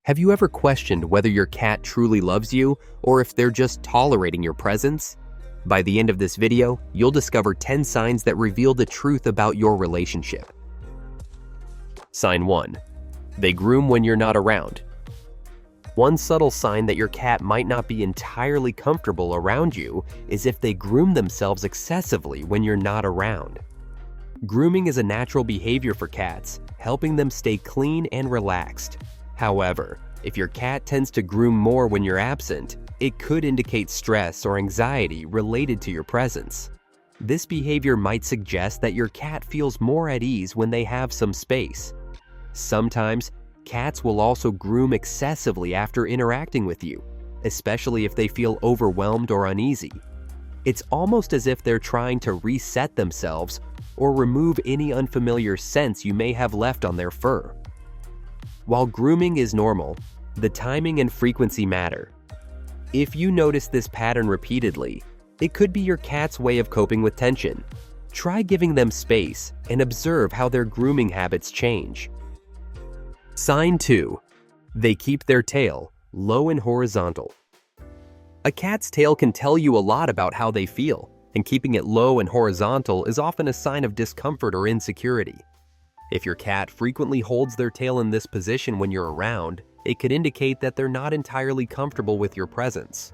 Have you ever questioned whether your cat truly loves you or if they're just tolerating your presence? By the end of this video, you'll discover 10 signs that reveal the truth about your relationship. Sign 1. They groom when you're not around. One subtle sign that your cat might not be entirely comfortable around you is if they groom themselves excessively when you're not around. Grooming is a natural behavior for cats, helping them stay clean and relaxed. However, if your cat tends to groom more when you're absent, it could indicate stress or anxiety related to your presence. This behavior might suggest that your cat feels more at ease when they have some space. Sometimes, cats will also groom excessively after interacting with you, especially if they feel overwhelmed or uneasy. It's almost as if they're trying to reset themselves or remove any unfamiliar scents you may have left on their fur. While grooming is normal, the timing and frequency matter. If you notice this pattern repeatedly, it could be your cat's way of coping with tension. Try giving them space and observe how their grooming habits change. Sign 2. They keep their tail low and horizontal. A cat's tail can tell you a lot about how they feel, and keeping it low and horizontal is often a sign of discomfort or insecurity. If your cat frequently holds their tail in this position when you're around, it could indicate that they're not entirely comfortable with your presence.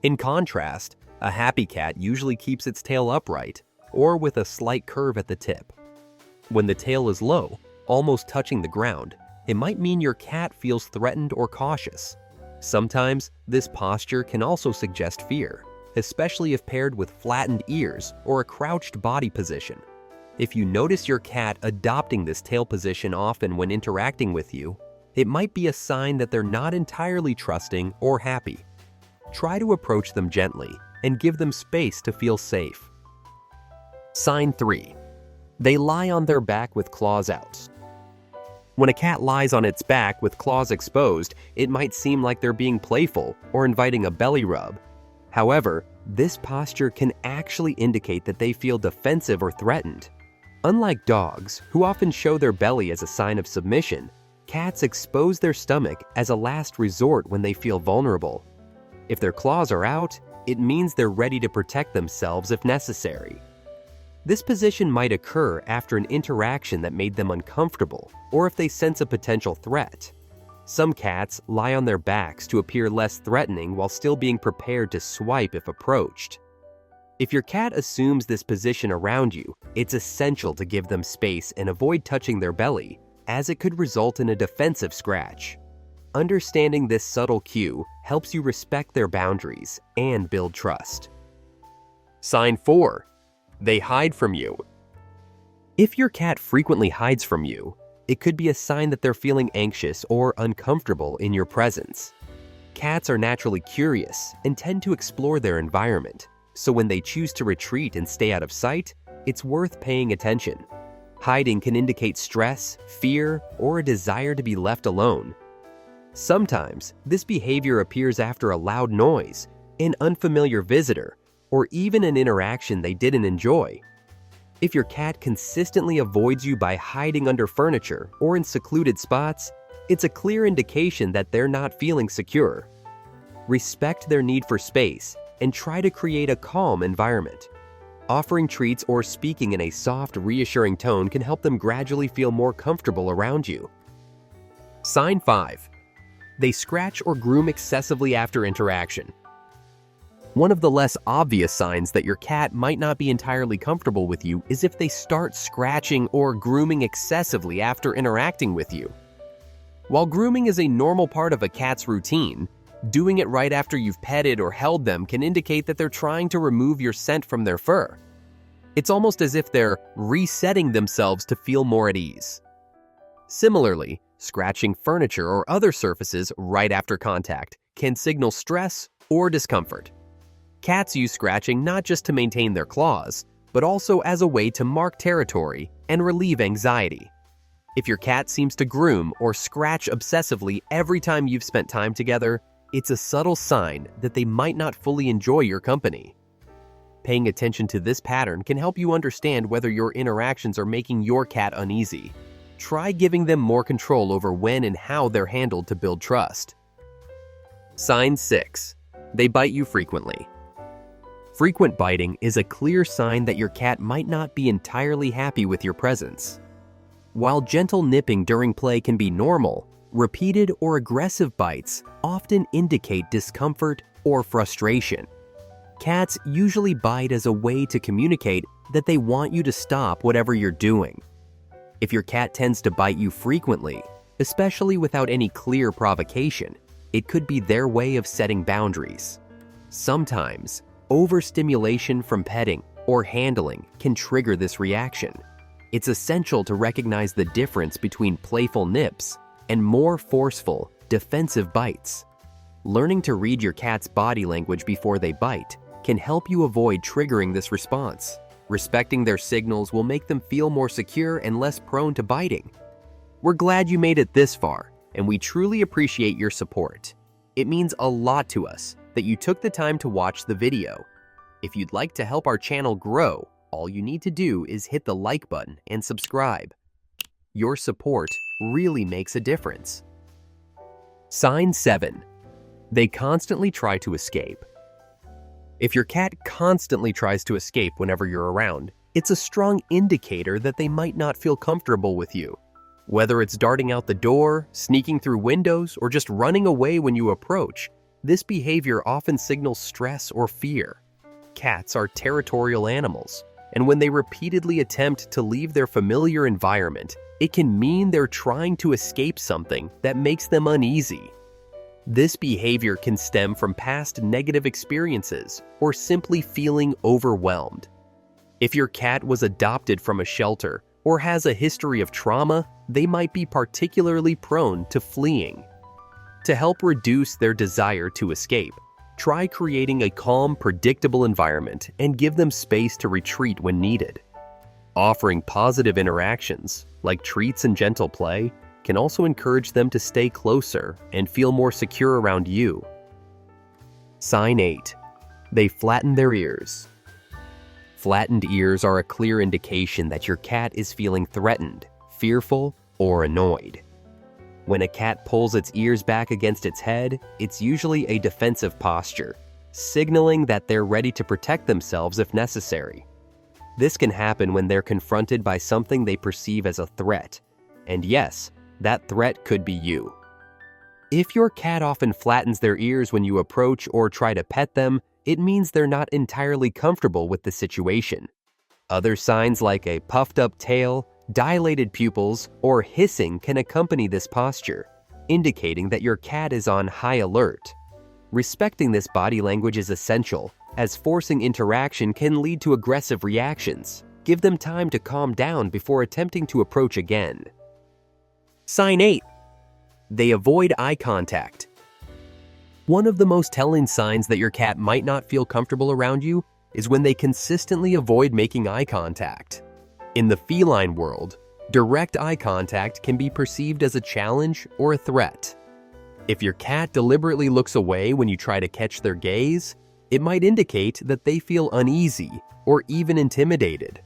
In contrast, a happy cat usually keeps its tail upright or with a slight curve at the tip. When the tail is low, almost touching the ground, it might mean your cat feels threatened or cautious. Sometimes, this posture can also suggest fear, especially if paired with flattened ears or a crouched body position. If you notice your cat adopting this tail position often when interacting with you, it might be a sign that they're not entirely trusting or happy. Try to approach them gently and give them space to feel safe. Sign 3. They lie on their back with claws out. When a cat lies on its back with claws exposed, it might seem like they're being playful or inviting a belly rub. However, this posture can actually indicate that they feel defensive or threatened. Unlike dogs, who often show their belly as a sign of submission, cats expose their stomach as a last resort when they feel vulnerable. If their claws are out, it means they're ready to protect themselves if necessary. This position might occur after an interaction that made them uncomfortable, or if they sense a potential threat. Some cats lie on their backs to appear less threatening while still being prepared to swipe if approached. If your cat assumes this position around you, it's essential to give them space and avoid touching their belly, as it could result in a defensive scratch. Understanding this subtle cue helps you respect their boundaries and build trust. Sign 4. They hide from you. If your cat frequently hides from you, it could be a sign that they're feeling anxious or uncomfortable in your presence. Cats are naturally curious and tend to explore their environment, so when they choose to retreat and stay out of sight, it's worth paying attention. Hiding can indicate stress, fear, or a desire to be left alone. Sometimes, this behavior appears after a loud noise, an unfamiliar visitor, or even an interaction they didn't enjoy. If your cat consistently avoids you by hiding under furniture or in secluded spots, it's a clear indication that they're not feeling secure. Respect their need for space and try to create a calm environment. Offering treats or speaking in a soft, reassuring tone can help them gradually feel more comfortable around you. Sign 5. They scratch or groom excessively after interaction. One of the less obvious signs that your cat might not be entirely comfortable with you is if they start scratching or grooming excessively after interacting with you. While grooming is a normal part of a cat's routine, doing it right after you've petted or held them can indicate that they're trying to remove your scent from their fur. It's almost as if they're resetting themselves to feel more at ease. Similarly, scratching furniture or other surfaces right after contact can signal stress or discomfort. Cats use scratching not just to maintain their claws, but also as a way to mark territory and relieve anxiety. If your cat seems to groom or scratch obsessively every time you've spent time together, it's a subtle sign that they might not fully enjoy your company. Paying attention to this pattern can help you understand whether your interactions are making your cat uneasy. try giving them more control over when and how they're handled to build trust. Sign 6. They bite you frequently. Frequent biting is a clear sign that your cat might not be entirely happy with your presence. While gentle nipping during play can be normal, repeated or aggressive bites often indicate discomfort or frustration. Cats usually bite as a way to communicate that they want you to stop whatever you're doing. If your cat tends to bite you frequently, especially without any clear provocation, it could be their way of setting boundaries. Sometimes, overstimulation from petting or handling can trigger this reaction. It's essential to recognize the difference between playful nips and more forceful, defensive bites. Learning to read your cat's body language before they bite can help you avoid triggering this response. Respecting their signals will make them feel more secure and less prone to biting. We're glad you made it this far, and we truly appreciate your support. It means a lot to us that you took the time to watch the video. If you'd like to help our channel grow, all you need to do is hit the like button and subscribe. Your support really makes a difference. Sign 7. They constantly try to escape. If your cat constantly tries to escape whenever you're around, it's a strong indicator that they might not feel comfortable with you. Whether it's darting out the door, sneaking through windows, or just running away when you approach, this behavior often signals stress or fear. Cats are territorial animals, and when they repeatedly attempt to leave their familiar environment, it can mean they're trying to escape something that makes them uneasy. This behavior can stem from past negative experiences or simply feeling overwhelmed. If your cat was adopted from a shelter or has a history of trauma, they might be particularly prone to fleeing. To help reduce their desire to escape, try creating a calm, predictable environment and give them space to retreat when needed. Offering positive interactions, like treats and gentle play, can also encourage them to stay closer and feel more secure around you. Sign 8. They flatten their ears. Flattened ears are a clear indication that your cat is feeling threatened, fearful, or annoyed. When a cat pulls its ears back against its head, it's usually a defensive posture, signaling that they're ready to protect themselves if necessary. This can happen when they're confronted by something they perceive as a threat. And yes, that threat could be you. If your cat often flattens their ears when you approach or try to pet them, it means they're not entirely comfortable with the situation. Other signs like a puffed-up tail, dilated pupils, or hissing can accompany this posture, indicating that your cat is on high alert. Respecting this body language is essential, as forcing interaction can lead to aggressive reactions. Give them time to calm down before attempting to approach again. Sign 8. They avoid eye contact. One of the most telling signs that your cat might not feel comfortable around you is when they consistently avoid making eye contact. In the feline world, direct eye contact can be perceived as a challenge or a threat. If your cat deliberately looks away when you try to catch their gaze, it might indicate that they feel uneasy or even intimidated.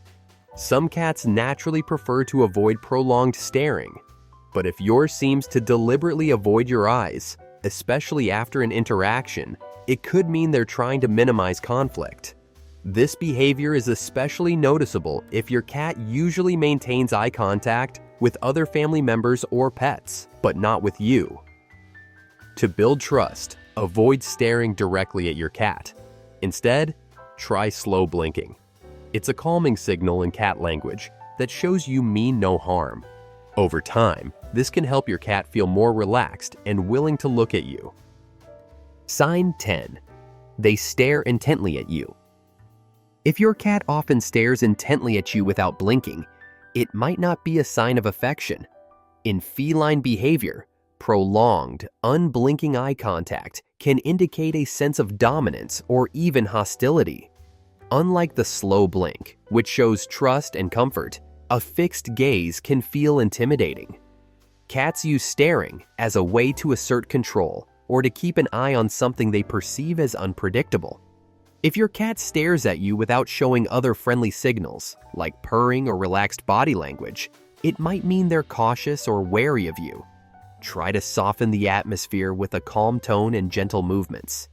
Some cats naturally prefer to avoid prolonged staring, but if yours seems to deliberately avoid your eyes, especially after an interaction, it could mean they're trying to minimize conflict. This behavior is especially noticeable if your cat usually maintains eye contact with other family members or pets, but not with you. To build trust, avoid staring directly at your cat. Instead, try slow blinking. It's a calming signal in cat language that shows you mean no harm. Over time, this can help your cat feel more relaxed and willing to look at you. Sign 10. They stare intently at you. If your cat often stares intently at you without blinking, it might not be a sign of affection. In feline behavior, prolonged, unblinking eye contact can indicate a sense of dominance or even hostility. Unlike the slow blink, which shows trust and comfort, a fixed gaze can feel intimidating. Cats use staring as a way to assert control or to keep an eye on something they perceive as unpredictable. If your cat stares at you without showing other friendly signals, like purring or relaxed body language, it might mean they're cautious or wary of you. Try to soften the atmosphere with a calm tone and gentle movements.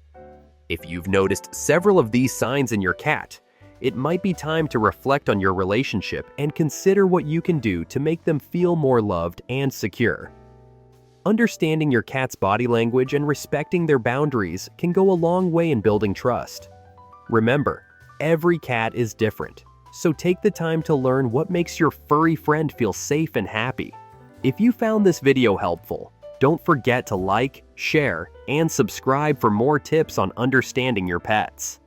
If you've noticed several of these signs in your cat, it might be time to reflect on your relationship and consider what you can do to make them feel more loved and secure. Understanding your cat's body language and respecting their boundaries can go a long way in building trust. Remember, every cat is different, so take the time to learn what makes your furry friend feel safe and happy. If you found this video helpful, don't forget to like, share, and subscribe for more tips on understanding your pets.